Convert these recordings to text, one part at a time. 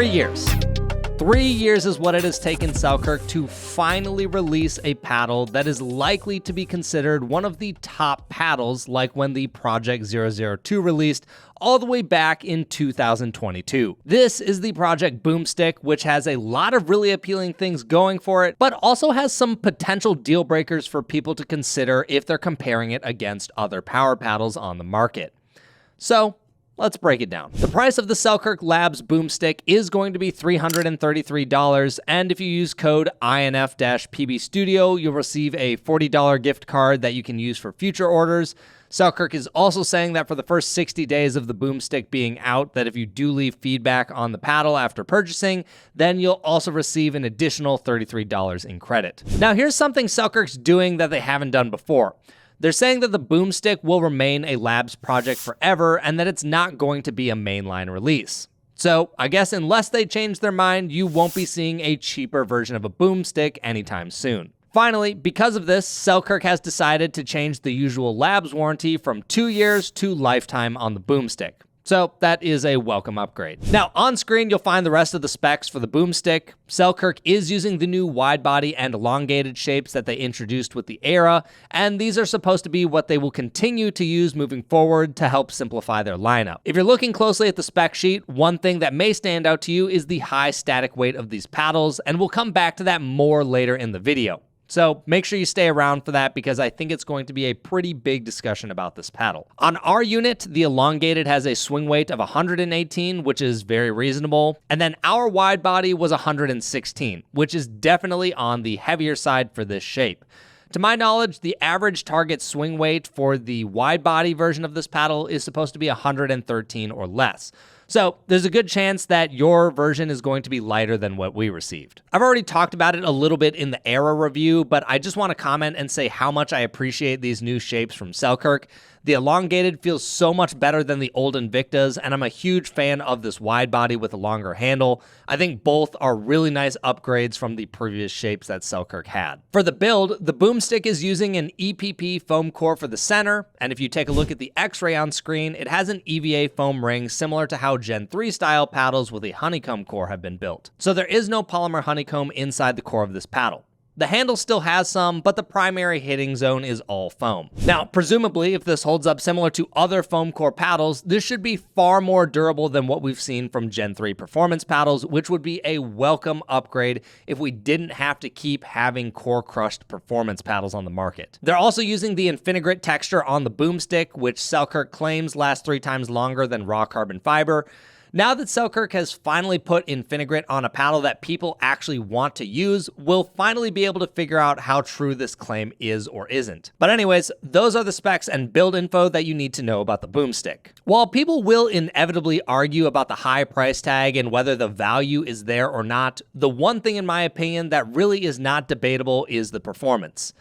3 years. 3 years is what it has taken Selkirk to finally release a paddle that is likely to be considered one of the top paddles, like when the Project 002 released all the way back in 2022. This is the Project Boomstik, which has a lot of really appealing things going for it, but also has some potential deal breakers for people to consider if they're comparing it against other power paddles on the market. So, let's break it down. The price of the Selkirk Labs Boomstik is going to be $333, and if you use code INF-PBSTUDIO, you'll receive a $40 gift card that you can use for future orders. Selkirk is also saying that for the first 60 days of the Boomstik being out, that if you do leave feedback on the paddle after purchasing, then you'll also receive an additional $33 in credit. Now, here's something Selkirk's doing that they haven't done before. They're saying that the Boomstik will remain a Labs project forever and that it's not going to be a mainline release. So I guess unless they change their mind, you won't be seeing a cheaper version of a Boomstik anytime soon. Finally, because of this, Selkirk has decided to change the usual Labs warranty from 2 years to lifetime on the Boomstik. So that is a welcome upgrade. Now, on screen, you'll find the rest of the specs for the Boomstik. Selkirk is using the new wide body and elongated shapes that they introduced with the ERA, and these are supposed to be what they will continue to use moving forward to help simplify their lineup. If you're looking closely at the spec sheet, one thing that may stand out to you is the high static weight of these paddles, and we'll come back to that more later in the video. So make sure you stay around for that because I think it's going to be a pretty big discussion about this paddle. On our unit, the elongated has a swing weight of 118, which is very reasonable. And then our wide body was 116, which is definitely on the heavier side for this shape. To my knowledge, the average target swing weight for the wide body version of this paddle is supposed to be 113 or less. So there's a good chance that your version is going to be lighter than what we received. I've already talked about it a little bit in the ERA review, but I just want to comment and say how much I appreciate these new shapes from Selkirk. The elongated feels so much better than the old Invictas, and I'm a huge fan of this wide body with a longer handle. I think both are really nice upgrades from the previous shapes that Selkirk had. For the build, the Boomstik is using an EPP foam core for the center, and if you take a look at the X-ray on screen, it has an EVA foam ring similar to how Gen 3 style paddles with a honeycomb core have been built. So there is no polymer honeycomb inside the core of this paddle. The handle still has some, but the primary hitting zone is all foam. Now, presumably, if this holds up similar to other foam core paddles, this should be far more durable than what we've seen from Gen 3 performance paddles, which would be a welcome upgrade if we didn't have to keep having core-crushed performance paddles on the market. They're also using the Infinigrit texture on the Boomstik, which Selkirk claims lasts 3 times longer than raw carbon fiber. Now that Selkirk has finally put Infinigrit on a paddle that people actually want to use, we'll finally be able to figure out how true this claim is or isn't. But anyways, those are the specs and build info that you need to know about the Boomstik. While people will inevitably argue about the high price tag and whether the value is there or not, the one thing in my opinion that really is not debatable is the performance.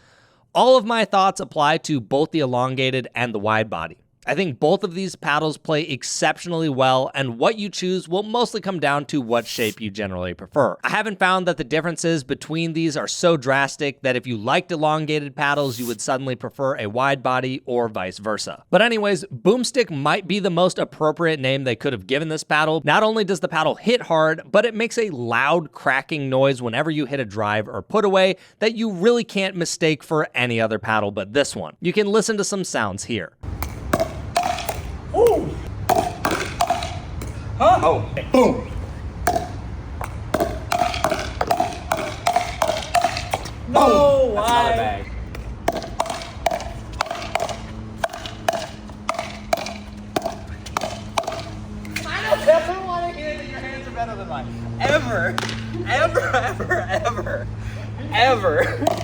All of my thoughts apply to both the elongated and the wide body. I think both of these paddles play exceptionally well, and what you choose will mostly come down to what shape you generally prefer. I haven't found that the differences between these are so drastic that if you liked elongated paddles, you would suddenly prefer a wide body or vice versa. But anyways, Boomstik might be the most appropriate name they could have given this paddle. Not only does the paddle hit hard, but it makes a loud cracking noise whenever you hit a drive or put away that you really can't mistake for any other paddle but this one. You can listen to some sounds here. Ooh. Huh? Oh, boom. No way. That's not a bag. I never want to hear that your hands are better than mine. Ever.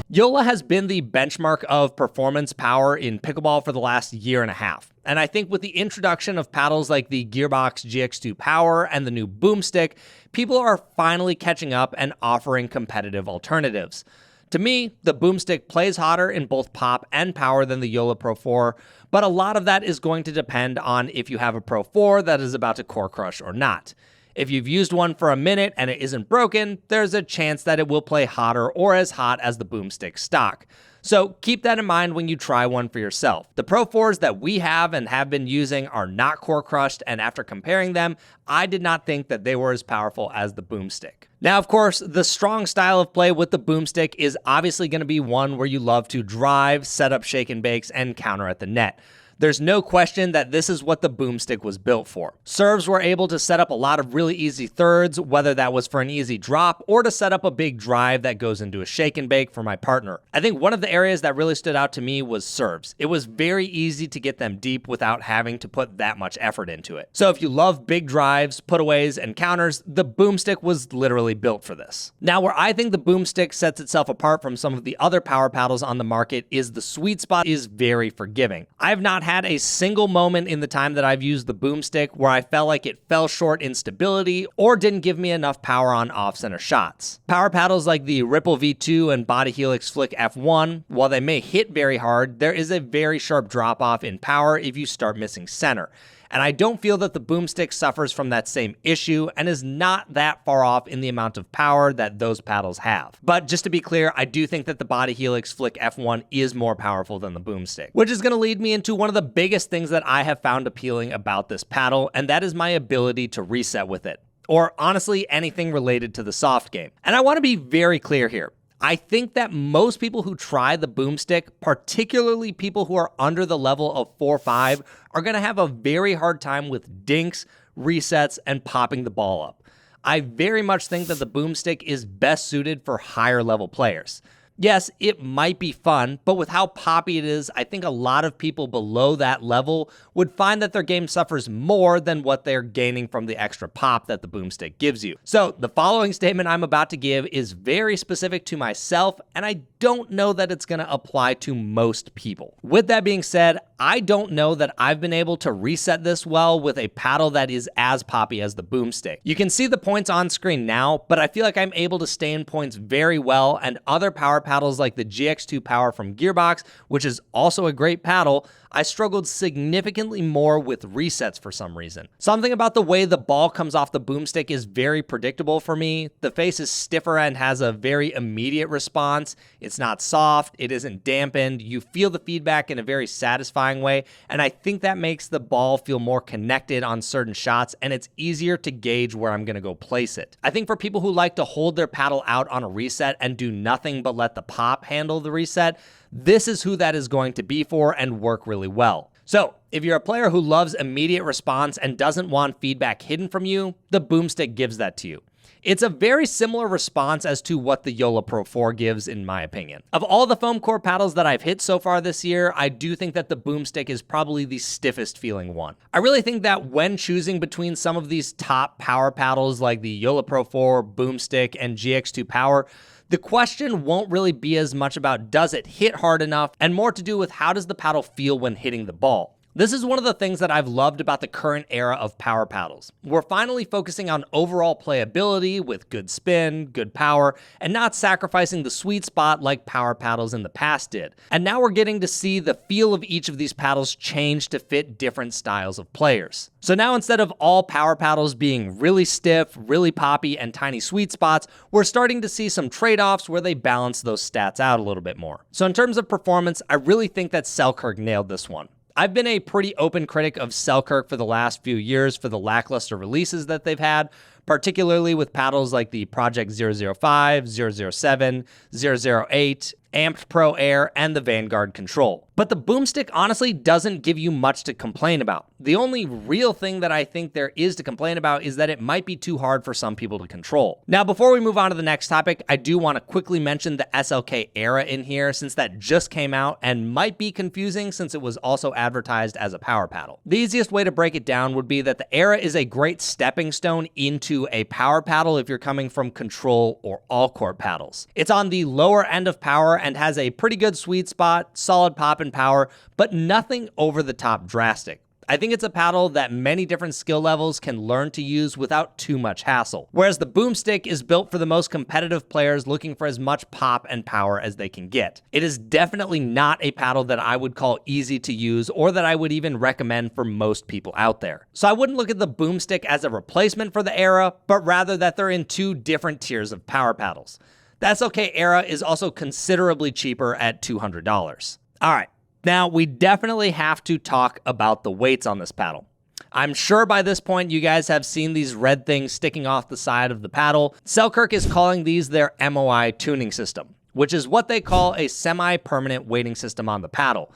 Yola has been the benchmark of performance power in pickleball for the last year and a half. And I think with the introduction of paddles like the Gearbox GX2 Power and the new Boomstik, people are finally catching up and offering competitive alternatives. To me, the Boomstik plays hotter in both pop and power than the Yola Pro 4, but a lot of that is going to depend on if you have a Pro 4 that is about to core crush or not. If you've used one for a minute and it isn't broken, there's a chance that it will play hotter or as hot as the Boomstik stock. So keep that in mind when you try one for yourself. The Pro 4s that we have and have been using are not core crushed, and after comparing them, I did not think that they were as powerful as the Boomstik. Now, of course, the strong style of play with the Boomstik is obviously going to be one where you love to drive, set up shake and bakes, and counter at the net. There's no question that this is what the Boomstik was built for. Serves were able to set up a lot of really easy thirds, whether that was for an easy drop or to set up a big drive that goes into a shake and bake for my partner. I think one of the areas that really stood out to me was serves. It was very easy to get them deep without having to put that much effort into it. So if you love big drives, putaways, and counters, the Boomstik was literally built for this. Now, where I think the Boomstik sets itself apart from some of the other power paddles on the market is the sweet spot is very forgiving. I have not had a single moment in the time that I've used the Boomstik where I felt like it fell short in stability or didn't give me enough power on off-center shots. Power paddles like the Ripple V2 and Body Helix Flick F1, while they may hit very hard, there is a very sharp drop-off in power if you start missing center. And I don't feel that the Boomstik suffers from that same issue and is not that far off in the amount of power that those paddles have. But just to be clear, I do think that the Body Helix Flick F1 is more powerful than the Boomstik, which is going to lead me into one of the biggest things that I have found appealing about this paddle, and that is my ability to reset with it. Or honestly, anything related to the soft game. And I want to be very clear here. I think that most people who try the Boomstik, particularly people who are under the level of 4-5, are going to have a very hard time with dinks, resets, and popping the ball up. I very much think that the Boomstik is best suited for higher level players. Yes, it might be fun, but with how poppy it is, I think a lot of people below that level would find that their game suffers more than what they're gaining from the extra pop that the Boomstik gives you. So the following statement I'm about to give is very specific to myself, and I don't know that it's going to apply to most people. With that being said, I don't know that I've been able to reset this well with a paddle that is as poppy as the Boomstik. You can see the points on screen now, but I feel like I'm able to stay in points very well, and other power paddles like the GX2 Power from Gearbox, which is also a great paddle, I struggled significantly more with resets for some reason. Something about the way the ball comes off the Boomstik is very predictable for me. The face is stiffer and has a very immediate response. It's not soft, it isn't dampened. You feel the feedback in a very satisfying way, and I think that makes the ball feel more connected on certain shots, and it's easier to gauge where I'm gonna go place it. I think for people who like to hold their paddle out on a reset and do nothing but let the pop handle the reset, this is who that is going to be for and work really well. So, if you're a player who loves immediate response and doesn't want feedback hidden from you, the Boomstik gives that to you. It's a very similar response as to what the Yola Pro 4 gives, in my opinion. Of all the foam core paddles that I've hit so far this year, I do think that the Boomstik is probably the stiffest feeling one. I really think that when choosing between some of these top power paddles like the Yola Pro 4, Boomstik, and GX2 Power, the question won't really be as much about does it hit hard enough and more to do with how does the paddle feel when hitting the ball. This is one of the things that I've loved about the current era of power paddles. We're finally focusing on overall playability with good spin, good power, and not sacrificing the sweet spot like power paddles in the past did. And now we're getting to see the feel of each of these paddles change to fit different styles of players. So now instead of all power paddles being really stiff, really poppy, and tiny sweet spots, we're starting to see some trade-offs where they balance those stats out a little bit more. So in terms of performance, I really think that Selkirk nailed this one. I've been a pretty open critic of Selkirk for the last few years for the lackluster releases that they've had, particularly with paddles like the Project 005, 007, 008, Amped Pro Air, and the Vanguard Control. But the Boomstik honestly doesn't give you much to complain about. The only real thing that I think there is to complain about is that it might be too hard for some people to control. Now, before we move on to the next topic, I do want to quickly mention the SLK ERA in here since that just came out and might be confusing since it was also advertised as a power paddle. The easiest way to break it down would be that the ERA is a great stepping stone into a power paddle if you're coming from control or all court paddles. It's on the lower end of power and has a pretty good sweet spot, solid pop and power, but nothing over the top drastic. I think it's a paddle that many different skill levels can learn to use without too much hassle. Whereas the Boomstik is built for the most competitive players looking for as much pop and power as they can get. It is definitely not a paddle that I would call easy to use or that I would even recommend for most people out there. So I wouldn't look at the Boomstik as a replacement for the ERA, but rather that they're in two different tiers of power paddles. The SLK ERA is also considerably cheaper at $200. All right, now we definitely have to talk about the weights on this paddle. I'm sure by this point you guys have seen these red things sticking off the side of the paddle. Selkirk is calling these their MOI tuning system, which is what they call a semi-permanent weighting system on the paddle.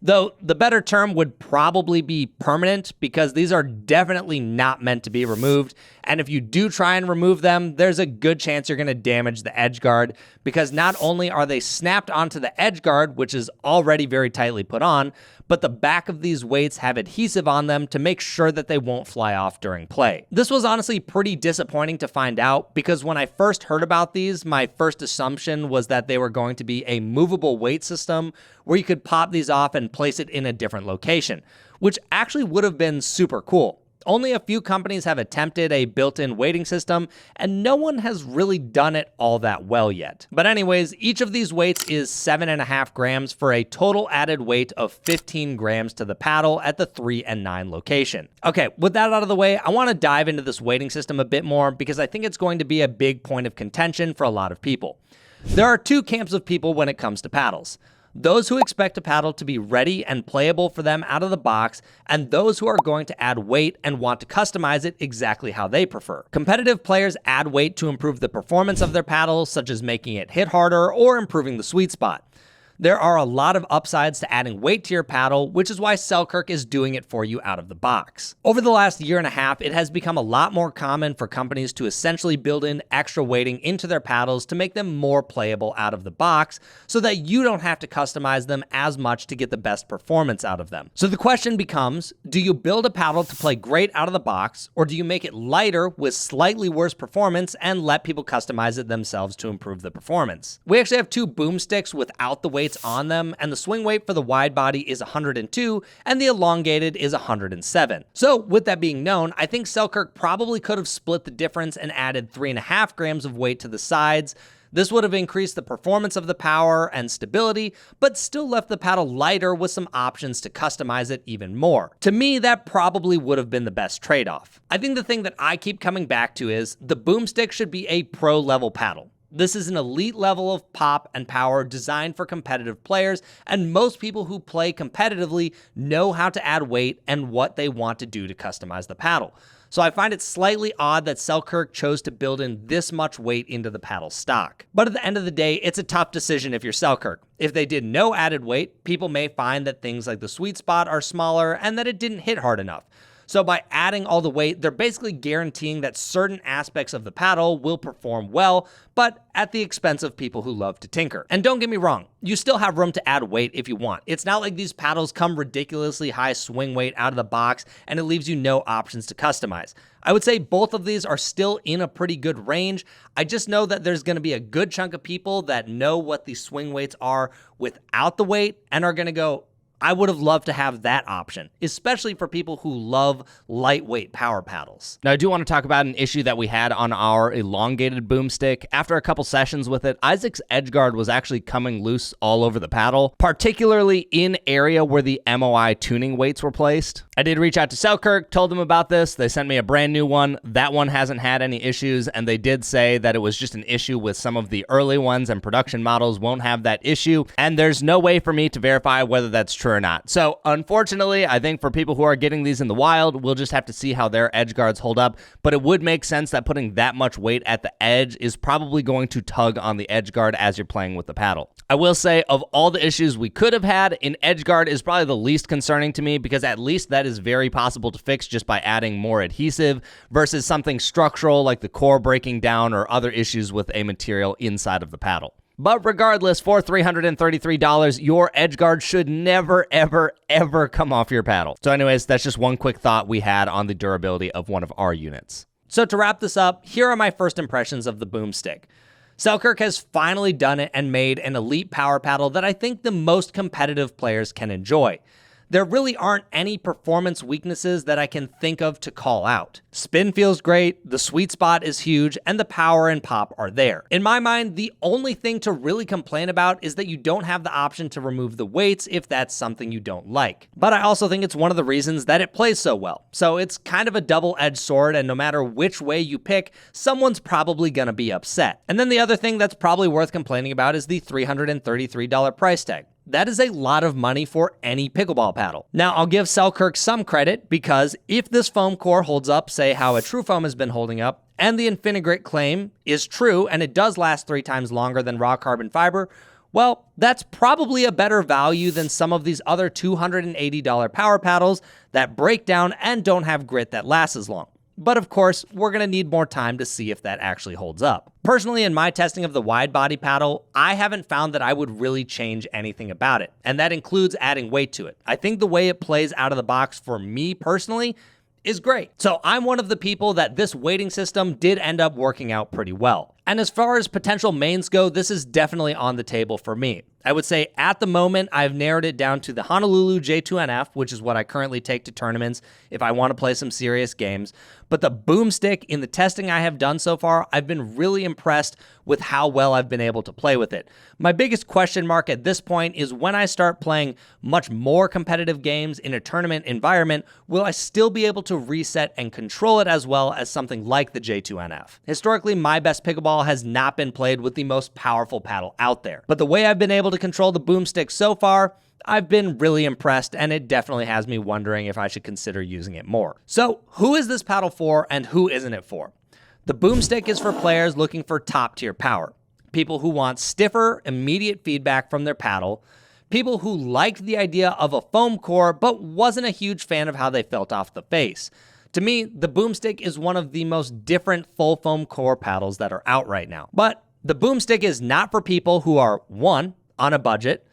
Though the better term would probably be permanent, because these are definitely not meant to be removed. And if you do try and remove them, there's a good chance you're going to damage the edge guard, because not only are they snapped onto the edge guard, which is already very tightly put on, but the back of these weights have adhesive on them to make sure that they won't fly off during play. This was honestly pretty disappointing to find out, because when I first heard about these, my first assumption was that they were going to be a movable weight system where you could pop these off and place it in a different location, which actually would have been super cool. Only a few companies have attempted a built-in weighting system, and no one has really done it all that well yet. But anyways, each of these weights is 7.5 grams for a total added weight of 15 grams to the paddle at the 3 and 9 location. Okay, with that out of the way, I want to dive into this weighting system a bit more, because I think it's going to be a big point of contention for a lot of people. There are two camps of people when it comes to paddles. Those who expect a paddle to be ready and playable for them out of the box, and those who are going to add weight and want to customize it exactly how they prefer. Competitive players add weight to improve the performance of their paddle, such as making it hit harder or improving the sweet spot. There are a lot of upsides to adding weight to your paddle, which is why Selkirk is doing it for you out of the box. Over the last year and a half, it has become a lot more common for companies to essentially build in extra weighting into their paddles to make them more playable out of the box, so that you don't have to customize them as much to get the best performance out of them. So the question becomes, do you build a paddle to play great out of the box, or do you make it lighter with slightly worse performance and let people customize it themselves to improve the performance? We actually have two boomsticks without the weight on them, and the swing weight for the wide body is 102 and the elongated is 107. So with that being known, I think Selkirk probably could have split the difference and added 3.5 grams of weight to the sides. This would have increased the performance of the power and stability, but still left the paddle lighter with some options to customize it even more. To me, that probably would have been the best trade-off. I think the thing that I keep coming back to is the boomstick should be a pro-level paddle. This is an elite level of pop and power designed for competitive players, and most people who play competitively know how to add weight and what they want to do to customize the paddle. So I find it slightly odd that Selkirk chose to build in this much weight into the paddle stock. But at the end of the day, it's a tough decision if you're Selkirk. If they did no added weight, people may find that things like the sweet spot are smaller and that it didn't hit hard enough. So by adding all the weight, they're basically guaranteeing that certain aspects of the paddle will perform well, but at the expense of people who love to tinker. And don't get me wrong, you still have room to add weight if you want. It's not like these paddles come ridiculously high swing weight out of the box and it leaves you no options to customize. I would say both of these are still in a pretty good range. I just know that there's going to be a good chunk of people that know what these swing weights are without the weight and are going to go, I would have loved to have that option, especially for people who love lightweight power paddles. Now, I do want to talk about an issue that we had on our elongated boomstick. After a couple sessions with it, Isaac's edgeguard was actually coming loose all over the paddle, particularly in area where the MOI tuning weights were placed. I did reach out to Selkirk, told them about this. They sent me a brand new one. That one hasn't had any issues, and they did say that it was just an issue with some of the early ones, and production models won't have that issue, and there's no way for me to verify whether that's true or not. So unfortunately, I think for people who are getting these in the wild, we'll just have to see how their edge guards hold up, but it would make sense that putting that much weight at the edge is probably going to tug on the edge guard as you're playing with the paddle. I will say, of all the issues we could have had, an edge guard is probably the least concerning to me, because at least that is very possible to fix just by adding more adhesive versus something structural like the core breaking down or other issues with a material inside of the paddle. But regardless, for $333, your edge guard should never, ever, ever come off your paddle. So anyways, that's just one quick thought we had on the durability of one of our units. So to wrap this up, here are my first impressions of the boomstick. Selkirk has finally done it and made an elite power paddle that I think the most competitive players can enjoy. there really aren't any performance weaknesses that I can think of to call out. Spin feels great, the sweet spot is huge, and the power and pop are there. In my mind, the only thing to really complain about is that you don't have the option to remove the weights if that's something you don't like. But I also think it's one of the reasons that it plays so well. So it's kind of a double-edged sword, and no matter which way you pick, someone's probably gonna be upset. And then the other thing that's probably worth complaining about is the $333 price tag. That is a lot of money for any pickleball paddle. Now, I'll give Selkirk some credit because if this foam core holds up, say how a true foam has been holding up, and the Infinigrit claim is true and it does last 3 times longer than raw carbon fiber, well, that's probably a better value than some of these other $280 power paddles that break down and don't have grit that lasts as long. But of course, we're gonna need more time to see if that actually holds up. Personally, in my testing of the wide body paddle, I haven't found that I would really change anything about it, and that includes adding weight to it. I think the way it plays out of the box for me personally is great. So I'm one of the people that this weighting system did end up working out pretty well. And as far as potential mains go, this is definitely on the table for me. I would say at the moment, I've narrowed it down to the Honolulu J2NF, which is what I currently take to tournaments if I want to play some serious games. But the Boomstik, in the testing I have done so far, I've been really impressed with how well I've been able to play with it. My biggest question mark at this point is when I start playing much more competitive games in a tournament environment, will I still be able to reset and control it as well as something like the J2NF? Historically, my best pickleball has not been played with the most powerful paddle out there. But the way I've been able to control the Boomstik so far, I've been really impressed, and it definitely has me wondering if I should consider using it more. So who is this paddle for and who isn't it for? The Boomstik is for players looking for top-tier power, people who want stiffer, immediate feedback from their paddle, people who liked the idea of a foam core but wasn't a huge fan of how they felt off the face. To me, the Boomstik is one of the most different full foam core paddles that are out right now. But the Boomstik is not for people who are, 1, on a budget,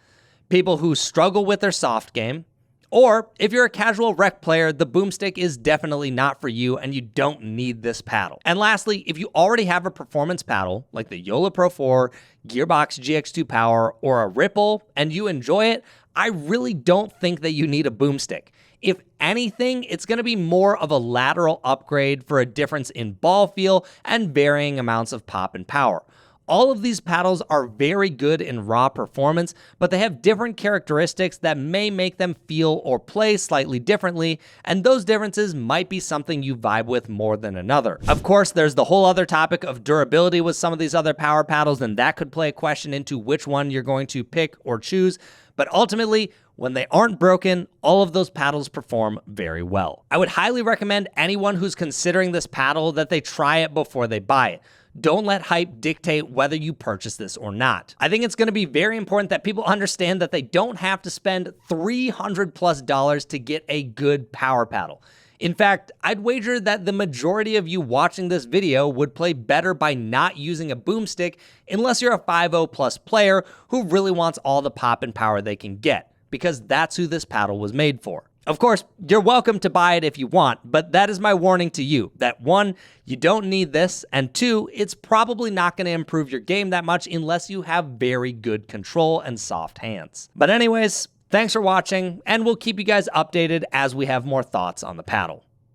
people who struggle with their soft game, or if you're a casual rec player, the Boomstik is definitely not for you and you don't need this paddle. And lastly, if you already have a performance paddle like the Yola Pro 4, Gearbox GX2 Power, or a Ripple and you enjoy it, I really don't think that you need a Boomstik. If anything, it's going to be more of a lateral upgrade for a difference in ball feel and varying amounts of pop and power. All of these paddles are very good in raw performance, but they have different characteristics that may make them feel or play slightly differently, and those differences might be something you vibe with more than another. Of course, there's the whole other topic of durability with some of these other power paddles, and that could play a question into which one you're going to pick or choose, but ultimately, when they aren't broken, all of those paddles perform very well. I would highly recommend anyone who's considering this paddle that they try it before they buy it. Don't let hype dictate whether you purchase this or not. I think it's going to be very important that people understand that they don't have to spend $300+ to get a good power paddle. In fact, I'd wager that the majority of you watching this video would play better by not using a Boomstik unless you're a 5.0+ player who really wants all the pop and power they can get, because that's who this paddle was made for. Of course, you're welcome to buy it if you want, but that is my warning to you, that 1, you don't need this, and 2, it's probably not going to improve your game that much unless you have very good control and soft hands. But anyways, thanks for watching, and we'll keep you guys updated as we have more thoughts on the paddle.